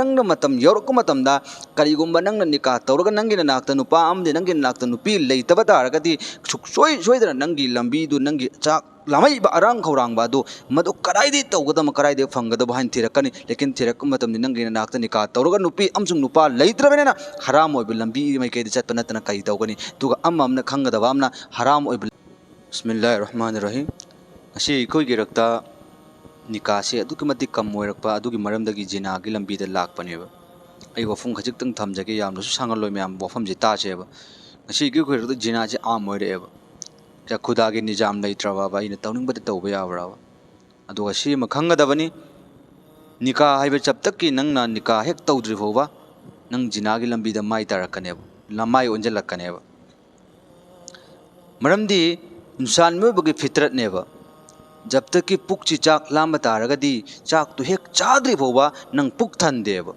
nangna matam yorok matamda karigumba nangna nikah tawraga nangi nakta nupa amde nangi nakta nupi leitaba taragadi suksoi soidra nangi lambi du nangi chak lamai ba arang khaurang ba du madu karaide tawgadam karaide fangada bahan thirakani lekin thirak matam nangi nakta nikah tawraga nupi amsung nupa leitrabena haram oi lambi mai kai chatpana tana kai tawgani tuga amamna khangada bamna haram oi bismillahir rahmanir rahim asi koi girakta nikah se aduki mati kam moirakpa adugi maramdagi jina gi lambi da lakpaneba ai wafum khajik tang thamjage yamna su sangal loi myam wafam ji ta cheba asi gi khoi da jina je am moireba ja khuda gi nizam leitraba ba ina tawning bada tawba yawra aduga si ma khangada bani nikah haiba chaptak ki nangna nikah hek tawdri foba nang jina gi lambi da mai tarakaneba lamai onjalakkaneba maramdi insan me bagi fitrat neba जब तक कि पुक ची चाक लाम तारगदी चाक तो हेक चाद्री फोबा नंग पुक थंदेबा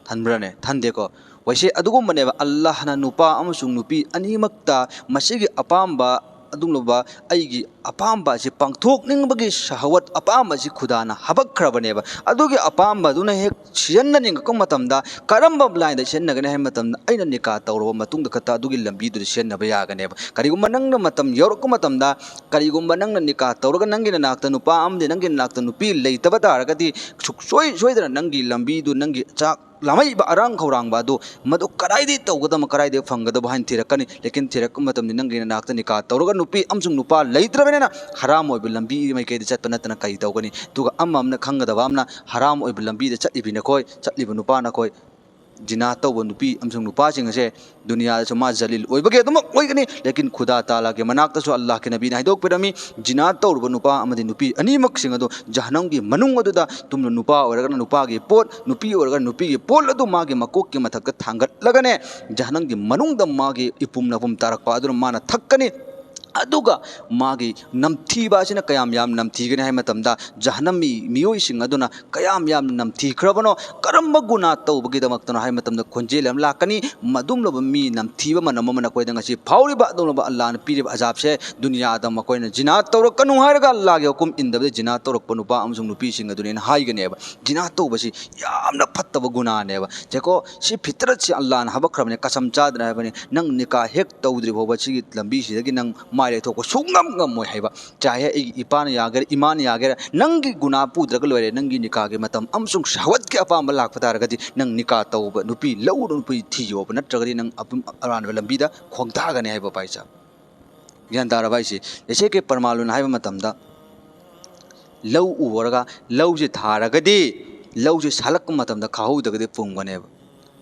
थनब्रने थंदे को वैसे अदुगुमनेबा अल्लाह ना नुपा अमसुंग नुपी अनिमक्ता मसिगी अपाम्बा अदुंगलोबा अइगी अपाम्बा से पांगथोक निंगबगी शहवत अपाम्बा से खुदाना हबक्खरबनेबा अदुगी अपाम्बा दुना हेक सियन्न निंग को मतमदा करम्बा ब्लाइंड सेन्नगने हे मतमदा अइना निका तौरबा मतुंग खता अदुगी लंबी दु सेन्नबा यागनेबा करिगुम्बा नंगना मतम योरको मतमदा करिगुम्बा नंगना निका तौरगा नंगिना नाक्ता नुपा आमदे नंगिना नाक्ता नुपी लेतबा तारगदी सुक्सोय सोयदरा नंगी लंबी दु नंगी चाक lamai ba arang khaurang ba du madu karaide tawgadam karaide fangada bahan thirakani lekin thirak matam ningi na nakta nikah tawraga nupi amsung nupa leitrabena haram oi lambi mai kai chatpana tana kai tawgani tuga amamna khangada bamna haram oi lambi da chatibina koi chatliba nupa na koi jina tawba nupi amsung nupa sing ase dunia da ma jalil oi bage dum oi gani lekin khuda taala ke manakta su allah ke nabi na hidok pirami jina tawba nupa amadi nupi animak sing adu jahanam gi manung adu da tumna nupa oraga nupa gi pot nupi oraga nupi gi pol adu ma gi makok ki mathak thangat lagane jahanam gi manung da ma gi ipum na pum tarak pa adu mana thakkani aduga magi namthiba sina kayam yam namthigane hai matamda jahanami miyoi sing aduna kayam yam namthikhrabano karamba guna tawbagi damaktana hai matamda khonjelam lakani madum lob mi namthiba manam mana koidanga si phawriba adumba allah na pirib azab se dunya da makoina jina tawrakanu harga allah ge hukum indabde jina tawrak panupa amsung nupi sing adune hai ganeba jina tawbasi yamna phattaba guna neba jeko si fitrat si allah na habakhrabne kasam chadna bani nang nikah hek tawdri bhoba si lambi si dagi nang मारे तो को सुंगम गम मोय हैबा चाहे इपान यागर इमान यागर नंगी गुना पुद्रग लोरे नंगी निका के मतम अमसुंग शहवत के अपाम लाख पतारगदी नंग निका तौब नुपी लौ नुपी थियो नत्रगदी नंग अपम अरान लंबीदा खोंगदा गने हैबा पाइसा ज्ञान तारा भाईसी जैसे के परमालुन हैबा मतमदा लौ उवरगा लौ जे थारगदी लौ जे सालक मतमदा खाहुदगदी पुंगनेबा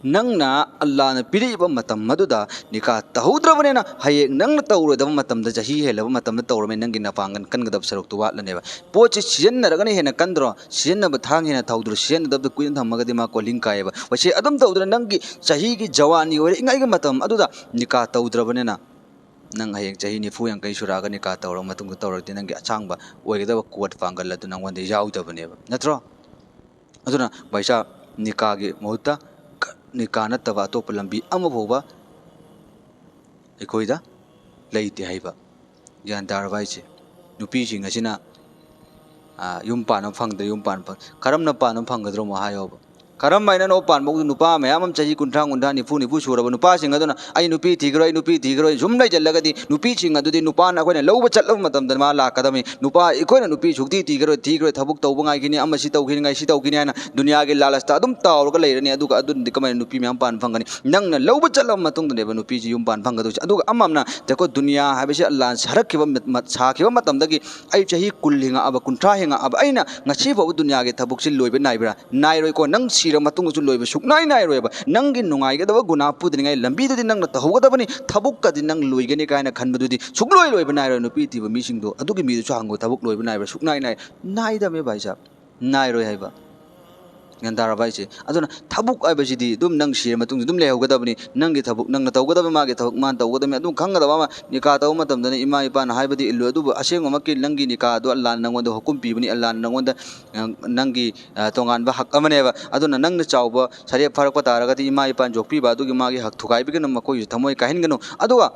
नंगना अल्लाह ने पिरीबा मतम मदुदा निका तहुद्रबनेना हये नंगना तौरदब मतमदा जही हेलब मतमदा तौरमे नंगी नापांगन कनगदब सरक तो वाटलनेबा पोच सिजन्नरगने हेना कंद्रो सिजन्नब थांग हेना तौद्र सिजन्नदब कुइन थमगदि मा को लिंकायबा वसे अदम तौद्र नंगी जही की जवानी ओरे इंगाइगा मतम अदुदा निका तौद्रबनेना नंग हये जही निफु यांकै सुरागा निका तौर मतुंग तौरति नंगी अचांगबा ओइगदब कोट पांगल अदु नंगवंदे याउदबनेबा नत्रो अदुना भाईसा निका गे मोहुता निका नत्तबा अतोप लंबी अमफोबा अखोइदा लेते हाइबा ज्ञान तारबाइसे नुपी सिंग असिना युम पान फंगद युम पान करमना पान फंगद्रो म हायोबा करम बाइना नो पान बगु नुपा मयाम चही कुंठा गुंठा निफु निफु सुरब नुपा सिंग अदुना आई नुपी थिग्रो जुम लै जल्लगदी नुपी सिंग अदुदि नुपा न अखोइना लौब चटलब मतम दमा लाकदमी नुपा अखोइना नुपी सुक्ति थिग्रो थबुक तौब ngai kini amma si tau kini ngai si tau kini ana dunia ge lalasta adum tawrga leirani aduga adun dikamai nupi myam pan phangani nangna lauba chalam matung deba nupi ji yum pan phangadu aduga amamna teko dunia habese allah sarakhiba sakhiba matamdagi ai chahi kul hinga aba kuntra hinga aba aina ngasi bo dunia ge thabuk si loiba naibra nairoi ko nang sira matung su loiba suknai nairoi ba nangi nungai ge daba guna pudringai lambi dudi nangna tahugadabani thabuk ka din nang loigani kaina khanbadudi sukloi loiba nairoi nupi tiba misingdo adugi mi su hango thabuk loiba naibra suknai nai da me भाई साहब नाइरोय हाइबा गंदारा भाई से अदुना थबुक आइबसिदी दुम नंग सिर मतुंग दुम लेहौगदबनी नंगी थबुक नंगना तौगदब मागे थबुक मान तौगदमे अदुम खंगदबा मा निका तौ मतमदने इमा इपा ना हाइबदी इल्लो अदुब असेंग मक्की नंगी निका अदु अल्लाह नंगोंद हुकुम पीबनी अल्लाह नंगोंद नंगी तोंगानबा हक अमनेबा अदुना नंगना चावबा सरे फरक तारगदी इमा इपा जोक्पीबा अदुगी मागे हक थुगाइबिगन मकोय थमोय काहिनगनो अदुगा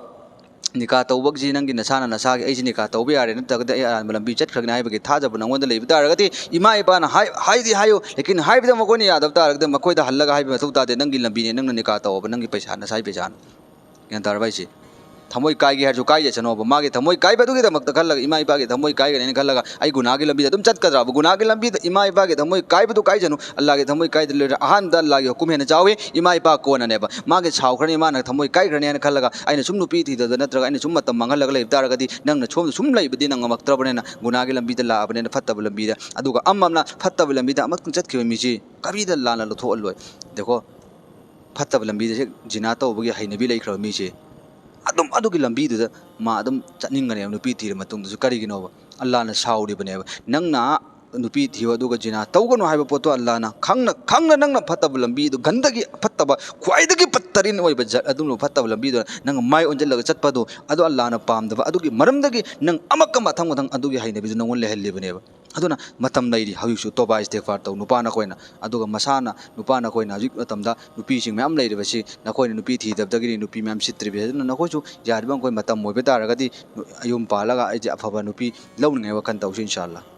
निका तौबगजी नंगी नसाना नसागे ऐसी निका तौबे यारे नतगदे ऐ आराम लंबी चटखरगने हाइबगे थाजब नंगोंद लेब तारगदि इमा इपाना हाइदि हायो लेकिन हाइबदा मकोनि यादब तारगदे मकोइदा हल्लगा हाइबे मतौ तादे नंगी लंबीने नंगना निका तौब नंगी पैसा नसाइ पेजान यान तारबाइसी थमोई काइगे हरजु काइजे चनोब मागे थमोई काइबे दुगी दमक खल्लगा इमा इपागे थमोई काइगे ने खल्लगा आई गुनागे लंबी दम चटकद्रा गुनागे लंबी इमा इपागे थमोई काइबे दु काइजनु अल्लाह के थमोई काइदे ले अहान द अल्लाह के हुकुम हेन जावे इमा इपा कोन नेबा मागे छावखरनि माना थमोई काइखरनि ने खल्लगा आइना सुम नुपी थीद नत्रगा आइना सुम मतम मंगलगा लेब तारगदि नंगना छोम सुम लेबदि नंग मक्त्रबनेना गुनागे लंबी द लाबनेना फत्तब लंबी द अदुगा अम्ममना फत्तब लंबी द अमक चटखिबे मिजी कबीद लाना लथो अल्लोय देखो फत्तब लंबी से जिना तौबगे हैनबी लेखरब मिजे अदुम अदुगी लंबी दुदा मा अदुम चनिंगने नुपी थीर मतुंगदसु करिगिनोबा अल्लाहना साउरिबनेबा नंगना नुपी थियो अदुगा जिना तौगनो हाइबा पोतो अल्लाहना खंगना नंगना फत्तब लंबी दु गंदगी फत्तब ख्वाइदगी पत्तरिन ओइबा अदुम फत्तब लंबी दु नंग माइ ओंजलगा चटपदु अदु अल्लाहना पामदबा अदुगी मरमदगी नंग अमक मथंग मथंग अदुगी हैनबी दु नंगोन लेहल्लिबनेबा अदुना मतम लैरी हविसु तोबा इस्तेगफार तौ नुपाना कोइना अदुगा मसाना नुपाना कोइना हजिक मतमदा नुपी सिंग म्याम लैरिबसि नखोइना नुपी थीदबदगी नुपी म्याम सित्रिबे अदुना नखोइसु यारिबा कोइ मतम मोइबे तारगदि अयुम पालगा आइजे अफबा नुपी लौनिंगै वखन तौसु इंशाअल्लाह।